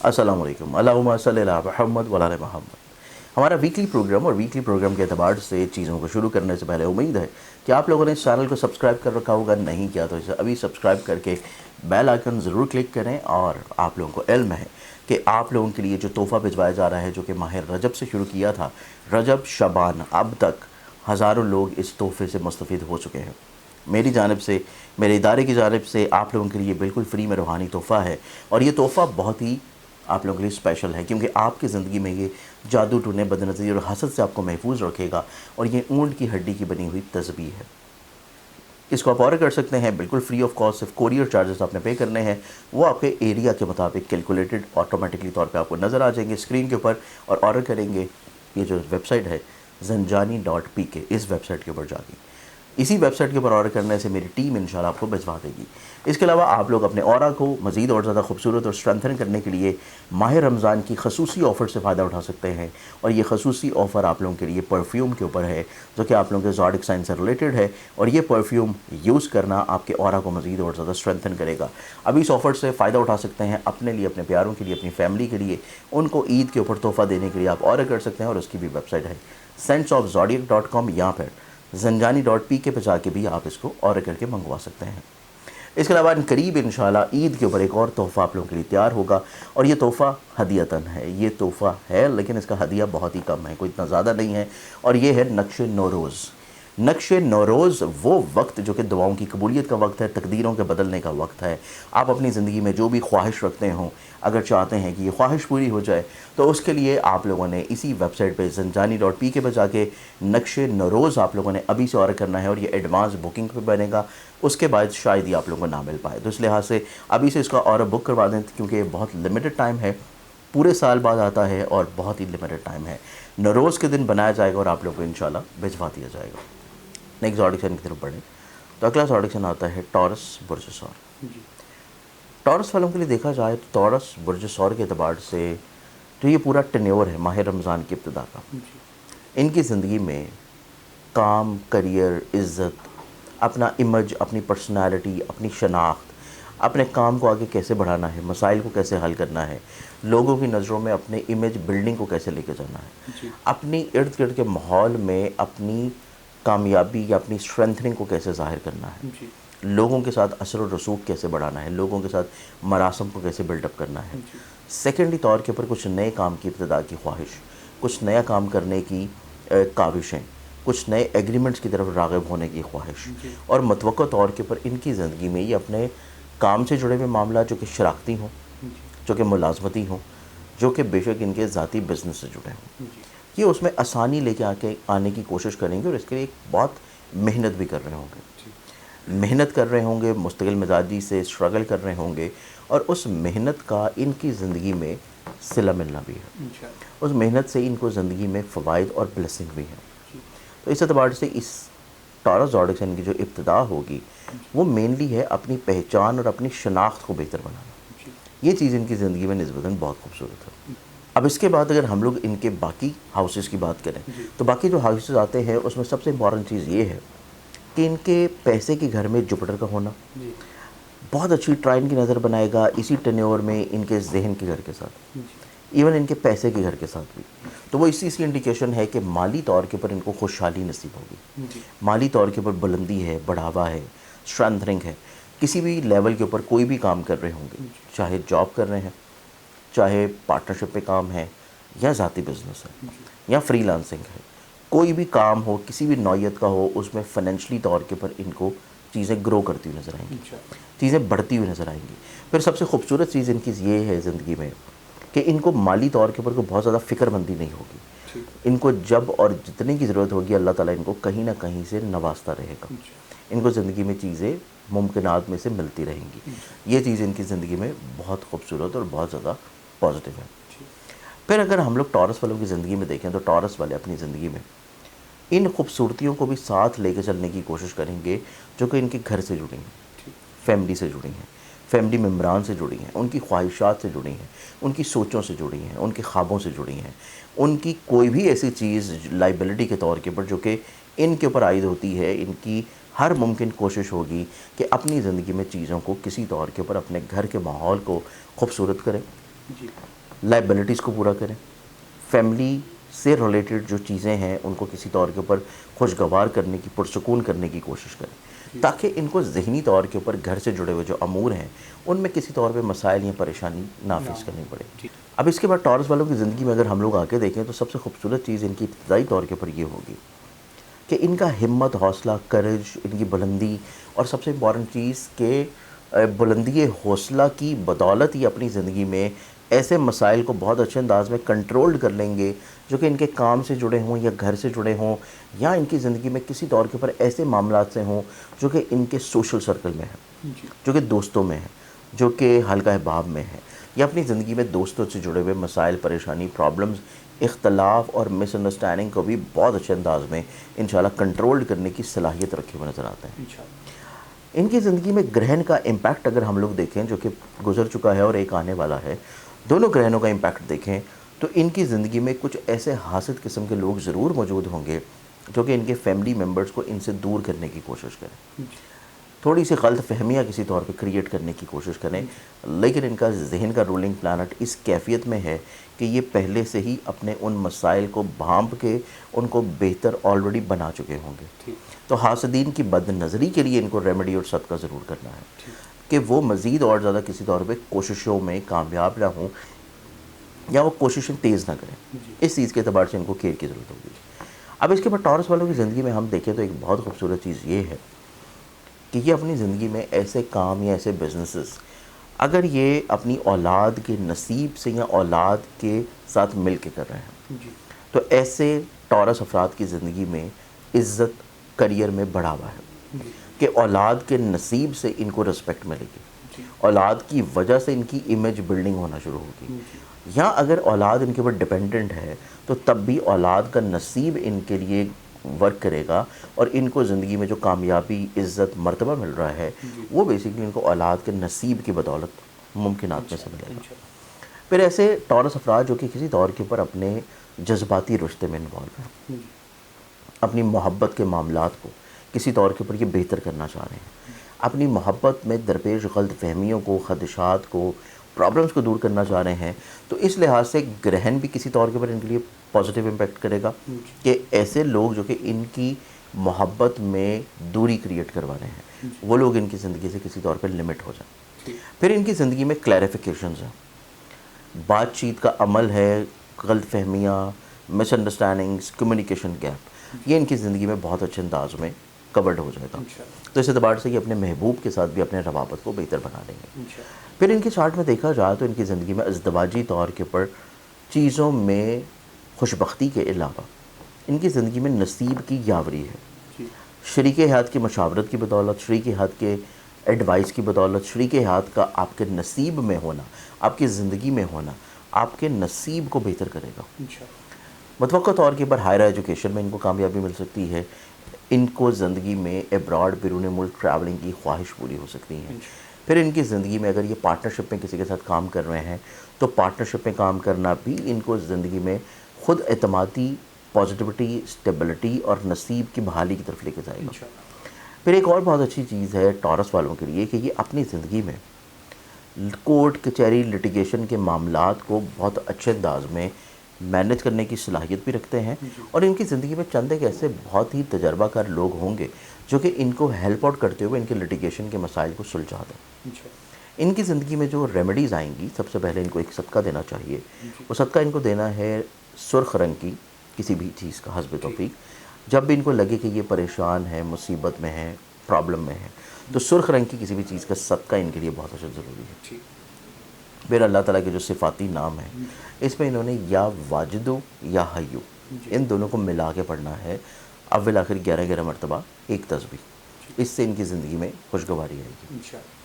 السلام علیکم، اللہم صلی علی محمد و علی محمد۔ ہمارا ویکلی پروگرام اور ویکلی پروگرام کے اعتبار سے چیزوں کو شروع کرنے سے پہلے امید ہے کہ آپ لوگوں نے اس چینل کو سبسکرائب کر رکھا ہوگا، نہیں کیا تو اسے ابھی سبسکرائب کر کے بیل آئیکن ضرور کلک کریں۔ اور آپ لوگوں کو علم ہے کہ آپ لوگوں کے لیے جو تحفہ بھجوایا جا رہا ہے، جو کہ ماہ رجب سے شروع کیا تھا، رجب شعبان، اب تک ہزاروں لوگ اس تحفے سے مستفید ہو چکے ہیں۔ میری جانب سے، میرے ادارے کی جانب سے آپ لوگوں کے لیے بالکل فری میں روحانی تحفہ ہے، اور یہ تحفہ بہت ہی آپ لوگوں کے لیے اسپیشل ہے، کیونکہ آپ کی زندگی میں یہ جادو ٹونے، بدنظری اور حسد سے آپ کو محفوظ رکھے گا، اور یہ اونٹ کی ہڈی کی بنی ہوئی تسبیح ہے۔ اس کو آپ آرڈر کر سکتے ہیں بالکل فری آف کاسٹ، صرف کوریئر چارجز آپ نے پے کرنے ہیں، وہ آپ کے ایریا کے مطابق کیلکولیٹڈ آٹومیٹکلی طور پہ آپ کو نظر آ جائیں گے اسکرین کے اوپر، اور آرڈر کریں گے۔ یہ جو ویب سائٹ ہے zanjani.pk، اس ویب سائٹ کے اوپر جا کے، اسی ویب سائٹ کے اوپر آرڈر کرنے سے میری ٹیم انشاءاللہ آپ کو بھجوا دے گی۔ اس کے علاوہ آپ لوگ اپنے اورا کو مزید اور زیادہ خوبصورت اور اسٹرینتھن کرنے کے لیے ماہ رمضان کی خصوصی آفر سے فائدہ اٹھا سکتے ہیں، اور یہ خصوصی آفر آپ لوگوں کے لیے پرفیوم کے اوپر ہے، جو کہ آپ لوگوں کے زوڈک سائن سے ریلیٹڈ ہے، اور یہ پرفیوم یوز کرنا آپ کے اورا کو مزید اور زیادہ اسٹرینتھن کرے گا۔ ابھی اس آفر سے فائدہ اٹھا سکتے ہیں، اپنے لیے، اپنے پیاروں کے لیے، اپنی فیملی کے لیے، ان کو عید کے اوپر تحفہ دینے کے لیے آپ آرڈر کر سکتے ہیں، اور اس کی بھی ویب سائٹ ہے senseofzodiac.com، یا پھر zanjani.pk پہ جا کے بھی آپ اس کو آرڈر کر کے منگوا سکتے ہیں۔ اس کے علاوہ قریب انشاءاللہ عید کے اوپر ایک اور تحفہ آپ لوگوں کے لیے تیار ہوگا، اور یہ تحفہ ہدیتاً ہے۔ یہ تحفہ ہے لیکن اس کا ہدیہ بہت ہی کم ہے، کوئی اتنا زیادہ نہیں ہے، اور یہ ہے نقش نوروز۔ نقش نوروز وہ وقت جو کہ دعاؤں کی قبولیت کا وقت ہے، تقدیروں کے بدلنے کا وقت ہے۔ آپ اپنی زندگی میں جو بھی خواہش رکھتے ہوں، اگر چاہتے ہیں کہ یہ خواہش پوری ہو جائے، تو اس کے لیے آپ لوگوں نے اسی ویب سائٹ پہ zanjani.pk پہ جا کے نقش نوروز آپ لوگوں نے ابھی سے آرڈر کرنا ہے، اور یہ ایڈوانس بکنگ پہ بنے گا، اس کے بعد شاید یہ آپ لوگوں کو نہ مل پائے۔ تو اس لحاظ سے ابھی سے اس کا آرڈر بک کروا دیں، کیونکہ یہ بہت لمیٹڈ ٹائم ہے، پورے سال بعد آتا ہے، اور بہت ہی لمیٹڈ ٹائم ہے۔ نوروز کے دن بنایا جائے گا، اور آپ لوگوں کو انشاءاللہ بھجوا دیا جائے گا۔ نیکسٹ آڈیشن کی طرف بڑھیں تو اگلا آڈیشن آتا ہے ٹورس برج ثور۔ ٹورس والوں کے لیے دیکھا جائے تو ٹورس برج ثور کے اعتبار سے جو یہ پورا ٹینیور ہے ماہ رمضان کی ابتدا کا، ان کی زندگی میں کام، کریئر، عزت، اپنا امیج، اپنی پرسنالٹی، اپنی شناخت، اپنے کام کو آگے کیسے بڑھانا ہے، مسائل کو کیسے حل کرنا ہے، لوگوں کی نظروں میں اپنے امیج بلڈنگ کو کیسے لے کے جانا ہے، اپنی ارد گرد کے ماحول میں اپنی کامیابی یا اپنی اسٹرینتھنگ کو کیسے ظاہر کرنا ہے، لوگوں کے ساتھ اثر و رسوخ کیسے بڑھانا ہے، لوگوں کے ساتھ مراسم کو کیسے بلڈ اپ کرنا ہے، سیکنڈری طور کے اوپر کچھ نئے کام کی ابتدا کی خواہش، کچھ نیا کام کرنے کی کاوشیں، کچھ نئے ایگریمنٹس کی طرف راغب ہونے کی خواہش، اور متوقع طور کے اوپر ان کی زندگی میں یہ اپنے کام سے جڑے ہوئے معاملات جو کہ شراکتی ہوں، جو کہ ملازمتی ہوں، جو کہ بے شک ان کے ذاتی بزنس سے جڑے ہوں، یہ اس میں آسانی لے کے آنے کی کوشش کریں گے، اور اس کے لیے ایک بہت محنت بھی کر رہے ہوں گے، محنت کر رہے ہوں گے، مستقل مزاجی سے اسٹرگل کر رہے ہوں گے، اور اس محنت کا ان کی زندگی میں صلہ ملنا بھی ہے، اس محنت سے ان کو زندگی میں فوائد اور بلیسنگ بھی ہے۔ تو اس اعتبار سے اس ٹورس زوڈک کی جو ابتدا ہوگی وہ مینلی ہے اپنی پہچان اور اپنی شناخت کو بہتر بنانا۔ یہ چیز ان کی زندگی میں نسبتاً بہت خوبصورت ہے۔ اب اس کے بعد اگر ہم لوگ ان کے باقی ہاؤسز کی بات کریں تو باقی جو ہاؤسز آتے ہیں اس میں سب سے امپورٹنٹ چیز یہ ہے کہ ان کے پیسے کے گھر میں جوپٹر کا ہونا بہت اچھی ٹرائن کی نظر بنائے گا، اسی ٹینیور میں ان کے ذہن کے گھر کے ساتھ، ایون ان کے پیسے کے گھر کے ساتھ بھی۔ تو وہ اسی انڈیکیشن ہے کہ مالی طور کے اوپر ان کو خوشحالی نصیب ہوگی، مالی طور کے اوپر بلندی ہے، بڑھاوا ہے، اسٹرینتھنگ ہے، کسی بھی لیول کے اوپر کوئی بھی کام کر رہے ہوں گے، چاہے جاب کر رہے ہیں، چاہے پارٹنرشپ پہ کام ہے، یا ذاتی بزنس ہے، یا فری لانسنگ ہے، کوئی بھی کام ہو، کسی بھی نوعیت کا ہو، اس میں فائنینشلی طور کے اوپر ان کو چیزیں گرو کرتی ہوئی نظر آئیں گی، چیزیں بڑھتی ہوئی نظر آئیں گی۔ پھر سب سے خوبصورت چیز ان کی یہ ہے زندگی میں کہ ان کو مالی طور کے اوپر کوئی بہت زیادہ فکر مندی نہیں ہوگی، ان کو جب اور جتنے کی ضرورت ہوگی اللہ تعالیٰ ان کو کہیں نہ کہیں سے نوازتا رہے گا، ان کو زندگی میں چیزیں ممکنات میں سے ملتی رہیں گی۔ یہ چیز ان کی زندگی میں بہت خوبصورت اور بہت زیادہ پازیٹیو ہے۔ پھر اگر ہم لوگ ٹورس والوں کی زندگی میں دیکھیں تو ٹورس والے اپنی زندگی میں ان خوبصورتیوں کو بھی ساتھ لے کے چلنے کی کوشش کریں گے جو کہ ان کے گھر سے جڑی ہیں، فیملی سے جڑی ہیں، فیملی ممبران سے جڑی ہیں، ان کی خواہشات سے جڑی ہیں، ان کی سوچوں سے جڑی ہیں، ان کے خوابوں سے جڑی ہیں، ان کی کوئی بھی ایسی چیز لائبلٹی کے طور کے اوپر جو کہ ان کے اوپر عائد ہوتی ہے، ان کی ہر ممکن کوشش ہوگی کہ اپنی زندگی میں چیزوں کو کسی طور کے اوپر اپنے گھر کے ماحول کو خوبصورت کریں، جی لائبلٹیز کو پورا کریں، فیملی سے ریلیٹڈ جو چیزیں ہیں ان کو کسی طور کے اوپر خوشگوار کرنے کی، پرسکون کرنے کی کوشش کریں، تاکہ ان کو ذہنی طور کے اوپر گھر سے جڑے ہوئے جو امور ہیں ان میں کسی طور پہ مسائل یا پریشانی نہ فیس کرنی پڑے۔ جی اب اس کے بعد ٹورس والوں کی زندگی میں اگر ہم لوگ آگے دیکھیں تو سب سے خوبصورت چیز ان کی ابتدائی طور کے اوپر یہ ہوگی کہ ان کا ہمت، حوصلہ، کرج، ان کی بلندی، اور سب سے امپورٹنٹ چیز کہ بلندی حوصلہ کی بدولت ہی اپنی زندگی میں ایسے مسائل کو بہت اچھے انداز میں کنٹرول کر لیں گے جو کہ ان کے کام سے جڑے ہوں یا گھر سے جڑے ہوں یا ان کی زندگی میں کسی طور کے اوپر ایسے معاملات سے ہوں جو کہ ان کے سوشل سرکل میں ہیں، جی جو کہ دوستوں میں ہیں، جو کہ حلقہ احباب میں ہیں، یا اپنی زندگی میں دوستوں سے جڑے ہوئے مسائل، پریشانی، پرابلمز، اختلاف اور مس انڈرسٹینڈنگ کو بھی بہت اچھے انداز میں انشاءاللہ کنٹرول کرنے کی صلاحیت رکھے ہوئے نظر آتے ہیں۔ انشاءاللہ ان کی زندگی میں گرہن کا امپیکٹ اگر ہم لوگ دیکھیں جو کہ گزر چکا ہے اور ایک آنے والا ہے، دونوں گرہنوں کا امپیکٹ دیکھیں تو ان کی زندگی میں کچھ ایسے حاسد قسم کے لوگ ضرور موجود ہوں گے جو کہ ان کے فیملی ممبرز کو ان سے دور کرنے کی کوشش کریں، جی تھوڑی سی غلط فہمیاں کسی طور پہ کریٹ کرنے کی کوشش کریں، لیکن ان کا ذہن کا رولنگ پلانٹ اس کیفیت میں ہے کہ یہ پہلے سے ہی اپنے ان مسائل کو بھانپ کے ان کو بہتر آلریڈی بنا چکے ہوں گے۔ ٹھیک تو حاسدین کی بد نظری کے لیے ان کو ریمیڈی اور صدقہ ضرور کرنا ہے ٹھیک کہ وہ مزید اور زیادہ کسی طور پہ کوششوں میں کامیاب نہ ہوں یا وہ کوششیں تیز نہ کریں، جی اس چیز کے اعتبار سے ان کو کیئر کی ضرورت ہوگی۔ اب اس کے بعد ٹورس والوں کی زندگی میں ہم دیکھیں تو ایک بہت خوبصورت چیز یہ ہے کہ یہ اپنی زندگی میں ایسے کام یا ایسے بزنسز اگر یہ اپنی اولاد کے نصیب سے یا اولاد کے ساتھ مل کے کر رہے ہیں جی تو ایسے ٹورس افراد کی زندگی میں عزت کریئر میں بڑھاوا ہے جی کہ اولاد کے نصیب سے ان کو رسپیکٹ ملے گی، جی اولاد کی وجہ سے ان کی امیج بلڈنگ ہونا شروع ہوگی، جی یا اگر اولاد ان کے اوپر ڈپینڈنٹ ہے تو تب بھی اولاد کا نصیب ان کے لیے ورک کرے گا اور ان کو زندگی میں جو کامیابی، عزت، مرتبہ مل رہا ہے جی وہ بیسیکلی ان کو اولاد کے نصیب کی بدولت ممکنات میں سے ملے گا۔ انشاءاللہ پھر ایسے ٹورس افراد جو کہ کسی طور کے اوپر اپنے جذباتی رشتے میں انوالو ہیں، جی اپنی محبت کے معاملات کو کسی طور کے اوپر یہ بہتر کرنا چاہ رہے ہیں، اپنی محبت میں درپیش غلط فہمیوں کو، خدشات کو، پرابلمس کو دور کرنا چاہ رہے ہیں، تو اس لحاظ سے گرہن بھی کسی طور کے اوپر ان کے لیے پازیٹیو امپیکٹ کرے گا جی کہ ایسے لوگ جو کہ ان کی محبت میں دوری کریٹ کروا رہے ہیں جی وہ لوگ ان کی زندگی سے کسی طور پہ لمٹ ہو جائیں۔ ٹھیک پھر ان کی زندگی میں کلیریفیکیشنز ہیں، بات چیت کا عمل ہے، غلط فہمیاں، مس انڈرسٹینڈنگس، کمیونیکیشن گیپ، یہ ان کی زندگی میں بہت اچھے انداز میں کورڈ ہو جائے گا، انشاءاللہ تو اس اعتبار سے یہ اپنے محبوب کے ساتھ بھی اپنے روابط کو بہتر بنا لیں گے۔ انشاءاللہ پھر ان کی چارٹ میں دیکھا جائے تو ان کی زندگی میں ازدواجی طور کے اوپر چیزوں میں خوشبختی کے علاوہ ان کی زندگی میں نصیب کی یاوری ہے، جی شریک حیات کی مشاورت کی بدولت، شریک حیات کے ایڈوائس کی بدولت، شریک حیات کا آپ کے نصیب میں ہونا، آپ کی زندگی میں ہونا آپ کے نصیب کو بہتر کرے گا۔ انشاءاللہ متوقع طور کے اوپر ہائر ایجوکیشن میں ان کو کامیابی مل سکتی ہے، ان کو زندگی میں ابراڈ بیرون ملک ٹریولنگ کی خواہش پوری ہو سکتی ہے۔ پھر ان کی زندگی میں اگر یہ پارٹنرشپ میں کسی کے ساتھ کام کر رہے ہیں تو پارٹنرشپ میں کام کرنا بھی ان کو زندگی میں خود اعتمادی، پازیٹیوٹی، اسٹیبلٹی اور نصیب کی بحالی کی طرف لے کے جائے گا۔ انشاءاللہ پھر ایک اور بہت اچھی چیز ہے ٹورس والوں کے لیے کہ یہ اپنی زندگی میں کورٹ کچہری لٹیگیشن کے معاملات کو بہت اچھے انداز میں مینیج کرنے کی صلاحیت بھی رکھتے ہیں، اور ان کی زندگی میں چند ایک ایسے بہت ہی تجربہ کار لوگ ہوں گے جو کہ ان کو ہیلپ آؤٹ کرتے ہوئے ان کے لٹیگیشن کے مسائل کو سلجھا دیں۔ انشاءاللہ ان کی زندگی میں جو ریمیڈیز آئیں گی، سب سے پہلے ان کو ایک صدقہ دینا چاہیے، وہ صدقہ ان کو دینا ہے سرخ رنگ کی کسی بھی چیز کا، حسب توفیق۔ جب بھی ان کو لگے کہ یہ پریشان ہے، مصیبت میں ہے، پرابلم میں ہے، تو سرخ رنگ کی کسی بھی چیز کا صدقہ ان کے لیے بہت اچھا ضروری ہے۔ ٹھیک پھر اللہ تعالیٰ کے جو صفاتی نام ہیں اس میں انہوں نے یا واجدو یا حیو ان دونوں کو ملا کے پڑھنا ہے، اول آخر 11 مرتبہ ایک تسبیح، اس سے ان کی زندگی میں خوشگواری آئے گی۔ انشاءاللہ